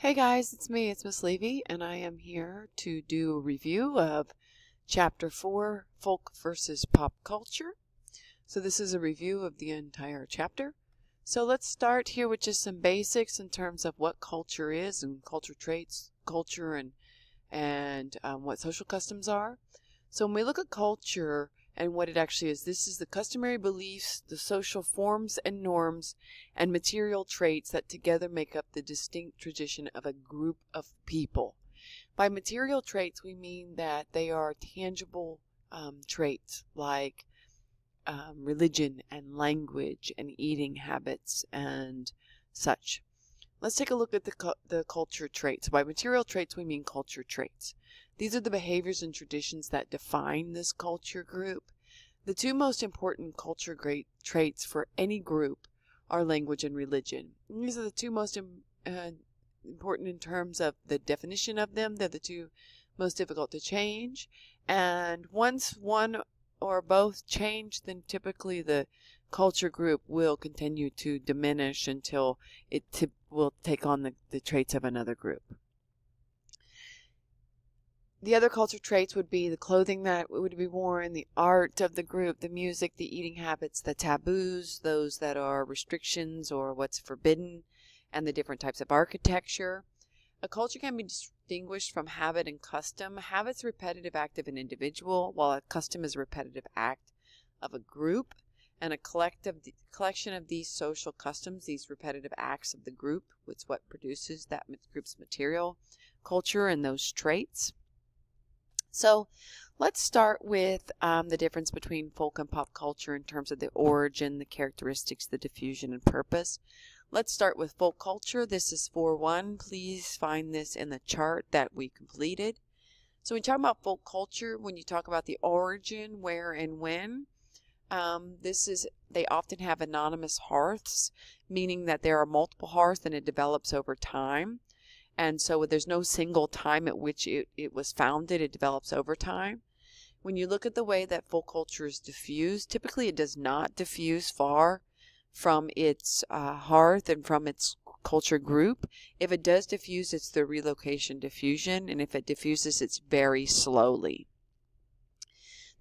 Hey guys, it's me, it's Miss Levy, and I am here to do a review of Chapter 4, Folk versus Pop Culture. So this is a review of the entire chapter. So let's start here with just some basics in terms of what culture is and culture traits, culture and what social customs are. So when we look at culture and what it actually is, this is the customary beliefs, the social forms and norms, and material traits that together make up the distinct tradition of a group of people. By material traits, we mean that they are tangible traits like religion and language and eating habits and such. Let's take a look at the culture traits. By material traits, we mean culture traits. These are the behaviors and traditions that define this culture group. The two most important culture traits for any group are language and religion. And these are the two most important in terms of the definition of them. They're the two most difficult to change. And once one or both change, then typically the culture group will continue to diminish until it will take on the traits of another group. The other culture traits would be the clothing that would be worn, the art of the group, the music, the eating habits, the taboos, those that are restrictions or what's forbidden, and the different types of architecture. A culture can be distinguished from habit and custom. Habit's a repetitive act of an individual, while a custom is a repetitive act of a group. And a collection of these social customs, these repetitive acts of the group, is what produces that group's material culture and those traits. So let's start with the difference between folk and pop culture in terms of the origin, the characteristics, the diffusion, and purpose. Let's start with folk culture. This is 4.1. Please find this in the chart that we completed. So when you talk about folk culture, when you talk about the origin, where, and when, they often have anonymous hearths, meaning that there are multiple hearths and it develops over time. And so there's no single time at which it was founded. It develops over time. When you look at the way that folk culture is diffused, typically it does not diffuse far from its hearth and from its culture group. If it does diffuse, it's the relocation diffusion. And if it diffuses, it's very slowly.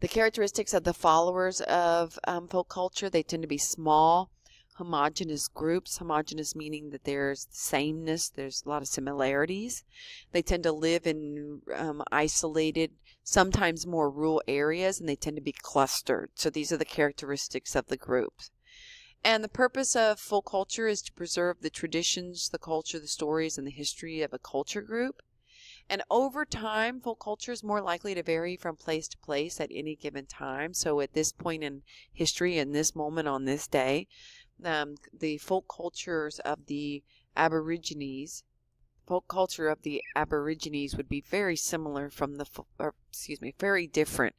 The characteristics of the followers of folk culture, they tend to be small, homogeneous groups. Homogeneous meaning that there's sameness, there's a lot of similarities. They tend to live in isolated, sometimes more rural areas, and they tend to be clustered. So these are the characteristics of the groups. And the purpose of folk culture is to preserve the traditions, the culture, the stories, and the history of a culture group. And over time, folk culture is more likely to vary from place to place at any given time. So at this point in history, in this moment on this day, the folk cultures of the Aborigines would be very similar from very different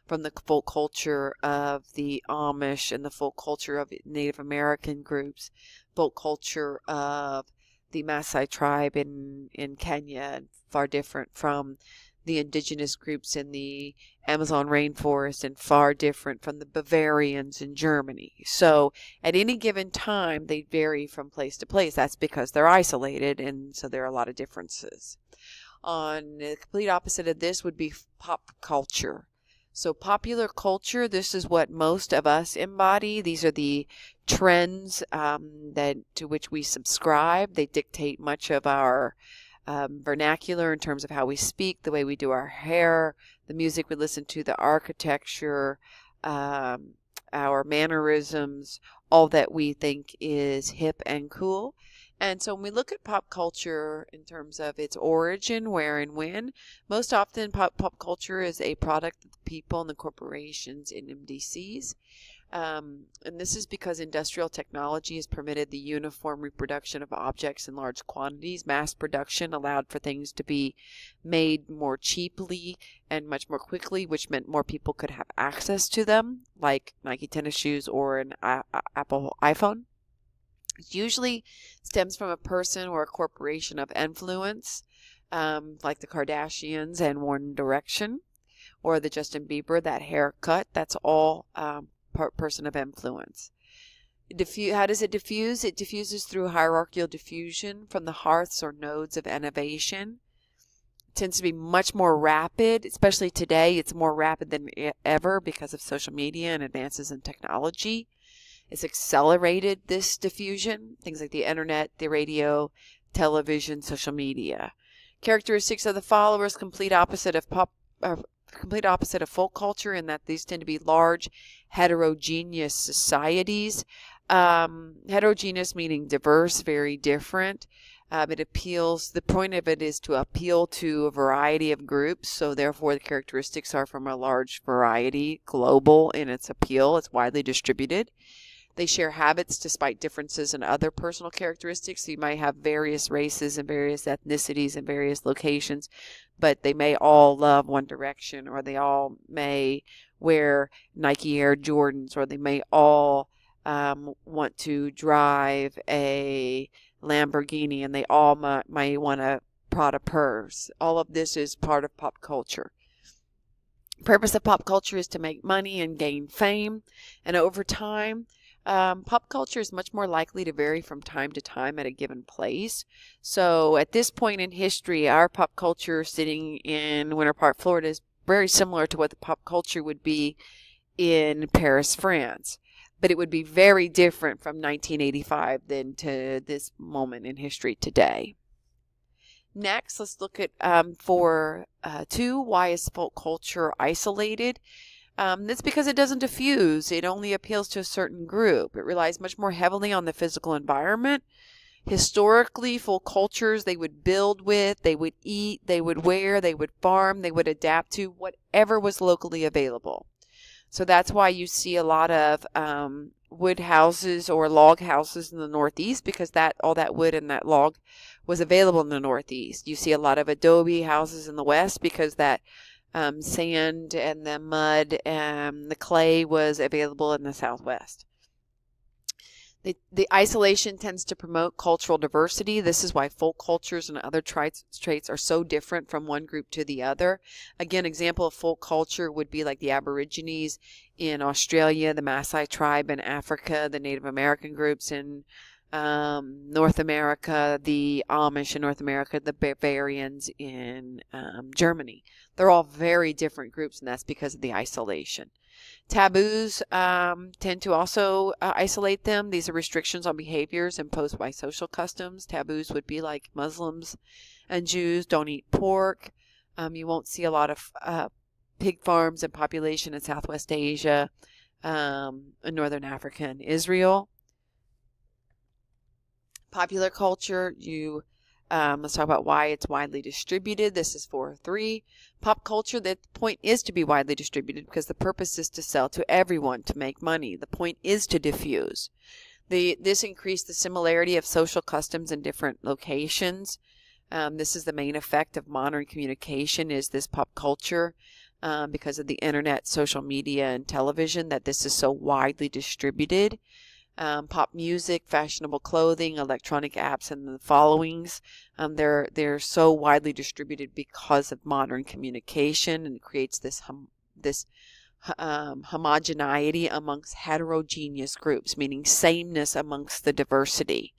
from the folk culture of the Amish and the folk culture of Native American groups, folk culture of the Maasai tribe in Kenya, and far different from the indigenous groups in the Amazon rainforest, and far different from the Bavarians in Germany. So at any given time, they vary from place to place. That's because they're isolated, and so there are a lot of differences. On the complete opposite of this would be pop culture. So popular culture, this is what most of us embody. These are the trends to which we subscribe. They dictate much of our vernacular in terms of how we speak, the way we do our hair, the music we listen to, the architecture, our mannerisms, all that we think is hip and cool. And so when we look at pop culture in terms of its origin, where and when, most often pop culture is a product of the people and the corporations in MDCs. And this is because industrial technology has permitted the uniform reproduction of objects in large quantities. Mass production allowed for things to be made more cheaply and much more quickly, which meant more people could have access to them, like Nike tennis shoes or an Apple iPhone. It usually stems from a person or a corporation of influence, like the Kardashians and One Direction, or the Justin Bieber, that haircut. That's all person of influence. How does it diffuse? It diffuses through hierarchical diffusion from the hearths or nodes of innovation. It tends to be much more rapid, especially today. It's more rapid than ever because of social media and advances in technology. It's accelerated this diffusion, things like the internet, the radio, television, social media. Characteristics of the followers, complete opposite of folk culture, in that these tend to be large, heterogeneous societies. Heterogeneous meaning diverse, very different. The point of it is to appeal to a variety of groups, so therefore the characteristics are from a large variety, global in its appeal. It's widely distributed. They share habits despite differences in other personal characteristics. So you might have various races and various ethnicities in various locations, but they may all love One Direction, or they all may wear Nike Air Jordans, or they may all want to drive a Lamborghini, and they all might want a Prada purse. All of this is part of pop culture. Purpose of pop culture is to make money and gain fame, and over time, pop culture is much more likely to vary from time to time at a given place. So at this point in history, our pop culture sitting in Winter Park, Florida, is very similar to what the pop culture would be in Paris, France. But it would be very different from 1985 than to this moment in history today. Next, let's look at why is folk culture isolated? That's because it doesn't diffuse. It only appeals to a certain group. It relies much more heavily on the physical environment. Historically, folk cultures, they would build with, they would eat, they would wear, they would farm, they would adapt to whatever was locally available. So that's why you see a lot of wood houses or log houses in the Northeast, because all that wood and that log was available in the Northeast. You see a lot of adobe houses in the West because that sand and the mud and the clay was available in the Southwest. The isolation tends to promote cultural diversity. This is why folk cultures and other traits are so different from one group to the other. Again, example of folk culture would be like the Aborigines in Australia, the Maasai tribe in Africa, the Native American groups in North America, the Amish in North America, the Bavarians in Germany. They're all very different groups, and that's because of the isolation. Taboos tend to also isolate them. These are restrictions on behaviors imposed by social customs. Taboos would be like Muslims and Jews don't eat pork. You won't see a lot of pig farms and population in Southwest Asia, in Northern Africa and Israel. Popular culture, let's talk about why it's widely distributed. This is 4.3. Pop culture, the point is to be widely distributed because the purpose is to sell to everyone to make money. The point is to diffuse. This increased the similarity of social customs in different locations. This is the main effect of modern communication, is this pop culture, because of the internet, social media, and television, that this is so widely distributed. Pop music, fashionable clothing, electronic apps, and the followings. They're so widely distributed because of modern communication, and creates this homogeneity amongst heterogeneous groups, meaning sameness amongst the diversity.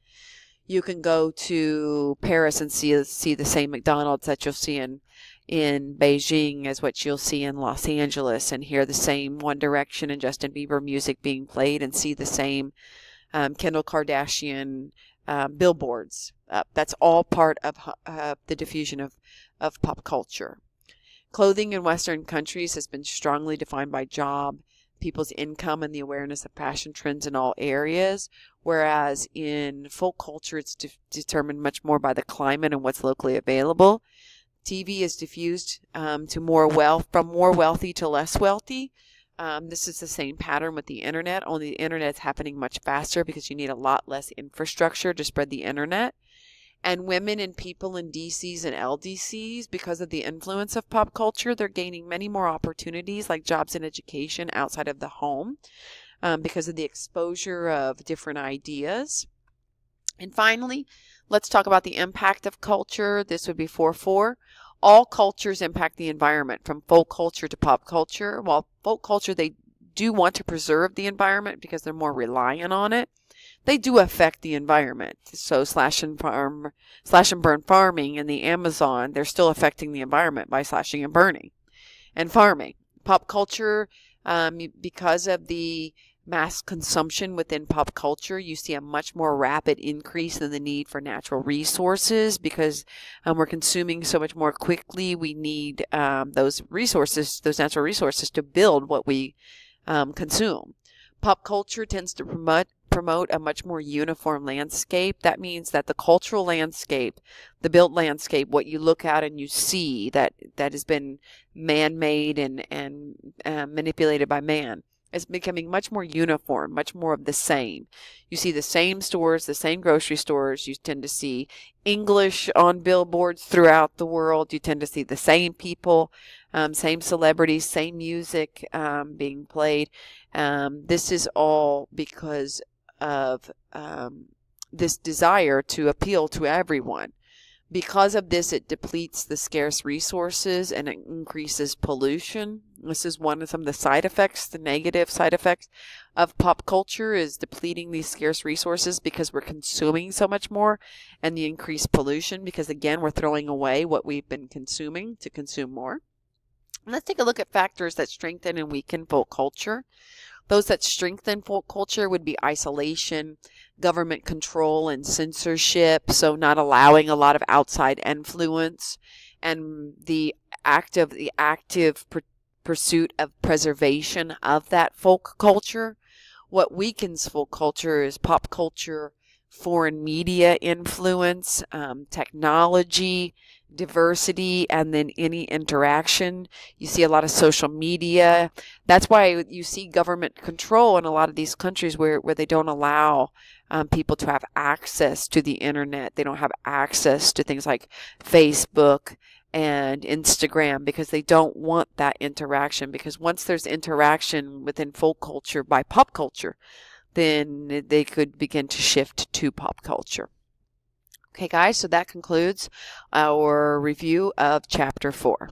You can go to Paris and see the same McDonald's that you'll see in Beijing as what you'll see in Los Angeles, and hear the same One Direction and Justin Bieber music being played, and see the same Kendall Kardashian billboards. That's all part of the diffusion of pop culture. Clothing in Western countries has been strongly defined by job, people's income, and the awareness of fashion trends in all areas, whereas in folk culture it's determined much more by the climate and what's locally available. TV is diffused to more wealth, from more wealthy to less wealthy. This is the same pattern with the internet, only the internet is happening much faster because you need a lot less infrastructure to spread the internet. And women and people in DCs and LDCs, because of the influence of pop culture, they're gaining many more opportunities like jobs and education outside of the home, because of the exposure of different ideas. And finally, let's talk about the impact of culture. This would be 4.4. All cultures impact the environment, from folk culture to pop culture. While folk culture, they do want to preserve the environment because they're more reliant on it. they do affect the environment. So slash and burn farming in the Amazon, they're still affecting the environment by slashing and burning and farming. Pop culture, because of the mass consumption within pop culture, you see a much more rapid increase in the need for natural resources because we're consuming so much more quickly. We need those natural resources to build what we consume. Pop culture tends to promote a much more uniform landscape. That means that the cultural landscape, the built landscape, what you look at and you see that has been man-made and manipulated by man, is becoming much more uniform, much more of the same. You see the same stores, the same grocery stores. You tend to see English on billboards throughout the world. You tend to see the same people, same celebrities, same music being played. This is all because of this desire to appeal to everyone. Because of this, it depletes the scarce resources and it increases pollution. This is one of some of the side effects, the negative side effects of pop culture is depleting these scarce resources because we're consuming so much more, and the increased pollution because, again, we're throwing away what we've been consuming to consume more. And let's take a look at factors that strengthen and weaken folk culture. Those that strengthen folk culture would be isolation, government control and censorship, so not allowing a lot of outside influence, and the active pursuit of preservation of that folk culture. What weakens folk culture is pop culture, foreign media influence, technology, diversity, and then any interaction. You see a lot of social media. That's why you see government control in a lot of these countries where they don't allow people to have access to the internet. They don't have access to things like Facebook and Instagram because they don't want that interaction. Because once there's interaction within folk culture by pop culture, then they could begin to shift to pop culture. Okay, guys, so that concludes our review of Chapter 4.